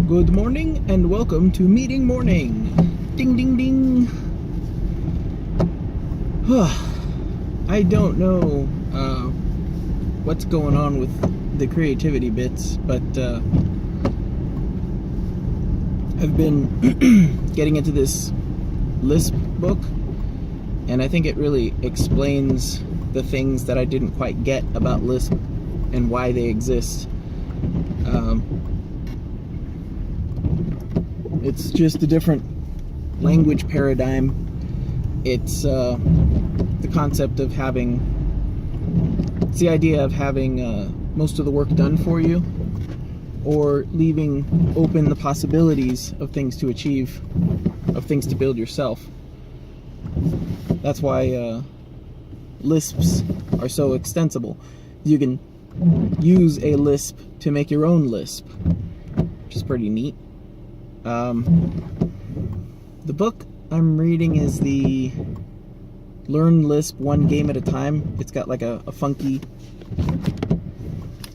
Good morning and welcome to Meeting Morning. Ding ding ding. I don't know what's going on with the creativity bits, but I've been getting into this Lisp book, and I think it really explains the things that I didn't quite get about Lisp and why they exist. It's just a different language paradigm. It's the concept of having, it's the idea of having most of the work done for you, or leaving open the possibilities of things to achieve, of things to build yourself. That's why Lisps are so extensible. You can use a Lisp to make your own Lisp, which is pretty neat. The book I'm reading is the Learn Lisp One Game at a Time. It's got like a funky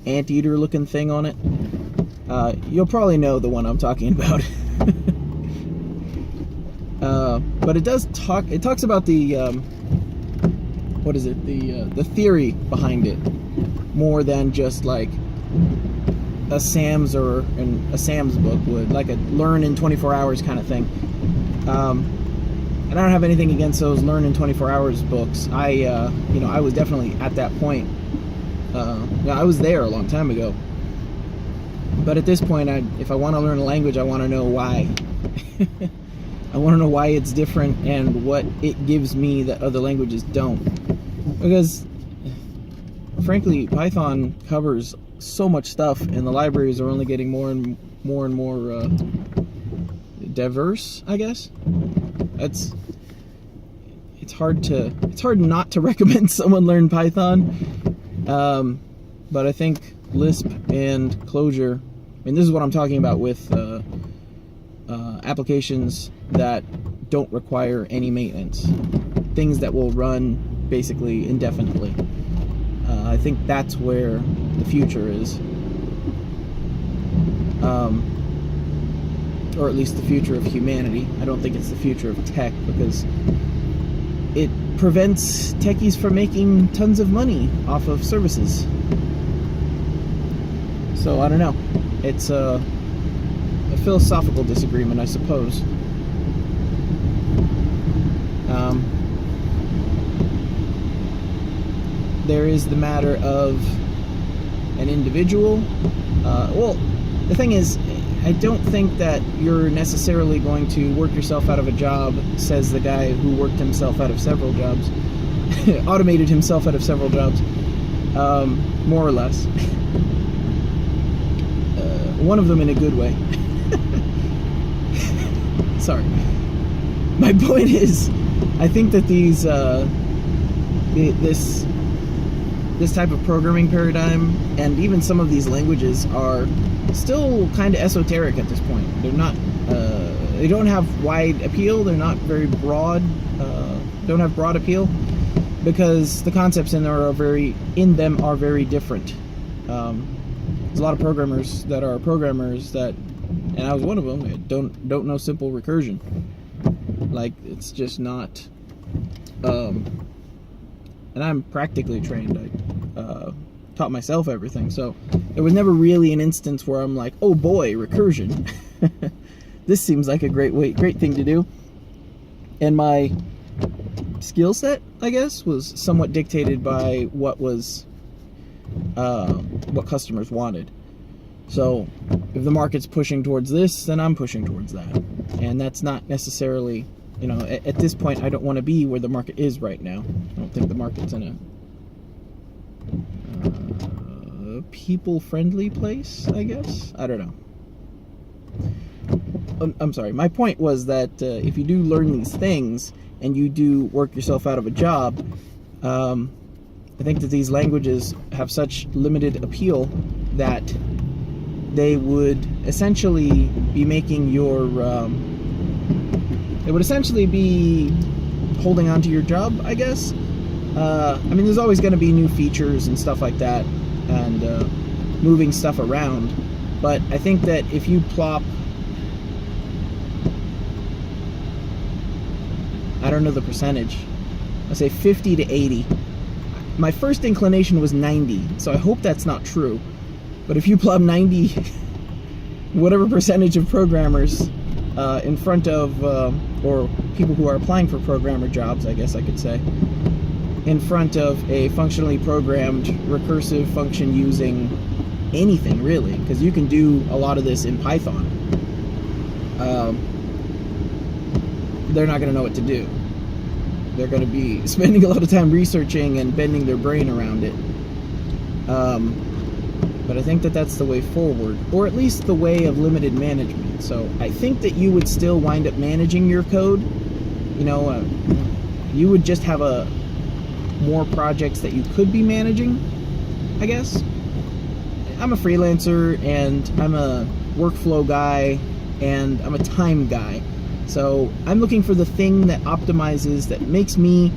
anteater looking thing on it. You'll probably know the one I'm talking about. But it talks about the what is it, the theory behind it, more than just like a Sam's book would, like a learn in 24 hours kind of thing. And I don't have anything against those learn in 24 hours books. I was definitely at that point. I was there a long time ago. But at this point, if I want to learn a language, I want to know why. I want to know why it's different and what it gives me that other languages don't. Because, frankly, Python covers so much stuff, and the libraries are only getting more and more diverse, I guess. It's hard not to recommend someone learn Python. But I think Lisp and Clojure, this is what I'm talking about with applications that don't require any maintenance, things that will run basically indefinitely. I think that's where the future is, or at least the future of humanity. I don't think it's the future of tech, because it prevents techies from making tons of money off of services. So I don't know. It's a philosophical disagreement, I suppose. There is the matter of an individual. Well, the thing is, I don't think that you're necessarily going to work yourself out of a job, says the guy who worked himself out of several jobs, automated himself out of several jobs, more or less. One of them in a good way. Sorry. My point is, I think that this type of programming paradigm, and even some of these languages, are still kind of esoteric at this point. They're not, they don't have wide appeal. They're not very broad, don't have broad appeal, because the concepts in them are very different. There's a lot of programmers that, and I was one of them, don't know simple recursion. Like, it's just not, and I'm practically trained. I taught myself everything, so there was never really an instance where I'm like, oh boy, recursion. This seems like a great thing to do. And my skill set, I guess, was somewhat dictated by what customers wanted. So if the market's pushing towards this, then I'm pushing towards that. And that's not necessarily, at this point, I don't want to be where the market is right now. I don't think the market's in a people-friendly place, I guess. I don't know. I'm sorry. My point was that if you do learn these things and you do work yourself out of a job, I think that these languages have such limited appeal that they would essentially be making your, they would essentially be holding on to your job, I guess. There's always going to be new features and stuff like that, and moving stuff around. But I think that if you plop I don't know the percentage. I say 50 to 80. My first inclination was 90, so I hope that's not true. But if you plug 90, whatever percentage of programmers in front of, or people who are applying for programmer jobs, I guess I could say, in front of a functionally programmed recursive function using anything, really, because you can do a lot of this in Python, they're not going to know what to do. They're going to be spending a lot of time researching and bending their brain around it. But I think that that's the way forward, or at least the way of limited management. So I think that you would still wind up managing your code. You know, you would just have more projects that you could be managing, I guess. I'm a freelancer, and I'm a workflow guy, and I'm a time guy. So I'm looking for the thing that optimizes, that makes me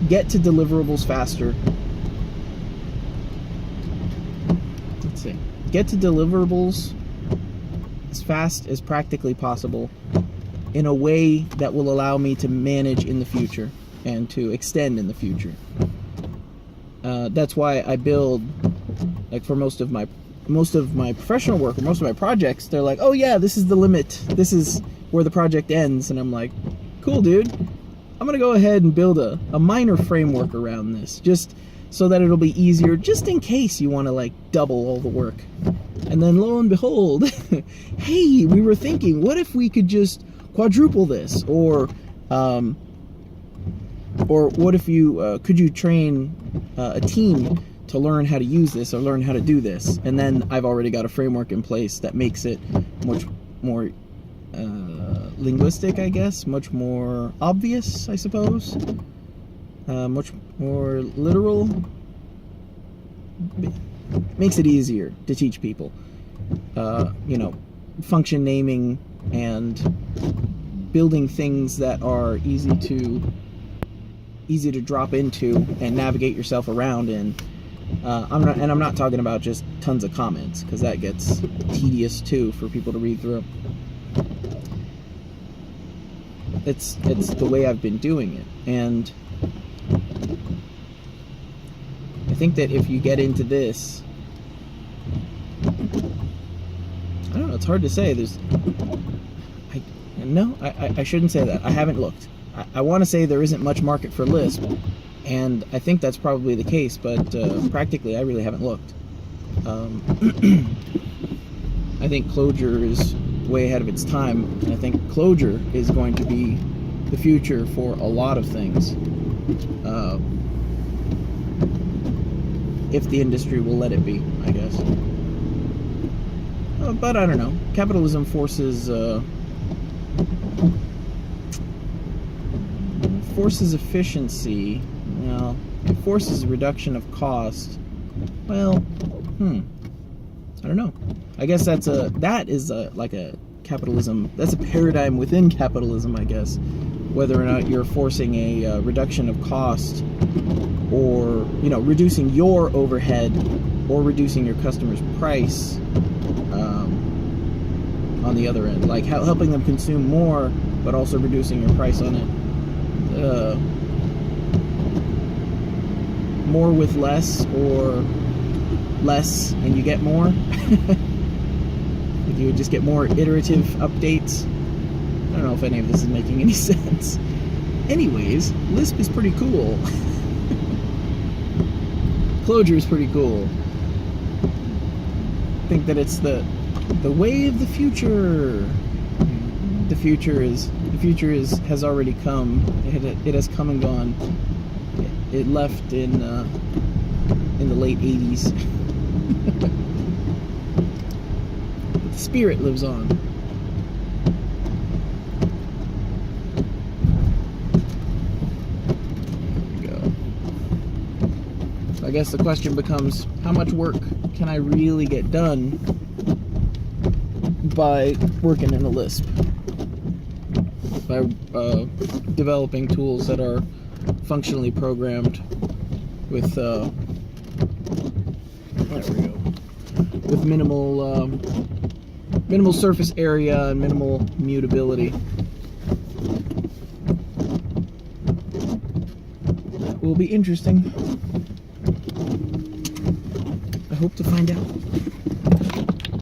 get to deliverables faster. Let's see. Get to deliverables as fast as practically possible in a way that will allow me to manage in the future and to extend in the future. That's why I build, like, for most of my professional work, or most of my projects, they're like, oh yeah, this is the limit, this is where the project ends, and I'm like, cool, dude, I'm gonna go ahead and build a minor framework around this, just so that it'll be easier, just in case you want to, like, double all the work. And then lo and behold, hey, we were thinking, what if we could just quadruple this, or what if you could you train a team to learn how to use this, or learn how to do this, and then I've already got a framework in place that makes it much more linguistic, I guess, much more obvious, I suppose, much more literal, makes it easier to teach people, you know, function naming and building things that are easy to drop into and navigate yourself around in. I'm not talking about just tons of comments, because that gets tedious too for people to read through. It's the way I've been doing it, and I think that if you get into this, I don't know, it's hard to say. I shouldn't say that. I haven't looked. I want to say there isn't much market for Lisp, and I think that's probably the case, but practically I really haven't looked. I think Clojure is way ahead of its time, and I think Clojure is going to be the future for a lot of things, if the industry will let it be, I guess. But I don't know. Capitalism forces efficiency. Well, it forces a reduction of cost. Well, I don't know. I guess that's like a capitalism. That's a paradigm within capitalism, I guess. Whether or not you're forcing a reduction of cost, or, you know, reducing your overhead, or reducing your customer's price on the other end, like helping them consume more, but also reducing your price on it. More with less, or less and you get more. If you would just get more iterative updates. I don't know if any of this is making any sense. Anyways, Lisp is pretty cool. Clojure is pretty cool. I think that it's the way of the future. The future has already come. It has come and gone. It left in the late 80s. But the spirit lives on. There we go. I guess the question becomes, how much work can I really get done by working in a Lisp? By developing tools that are functionally programmed with there we go, with minimal surface area and minimal mutability. That will be interesting. I hope to find out.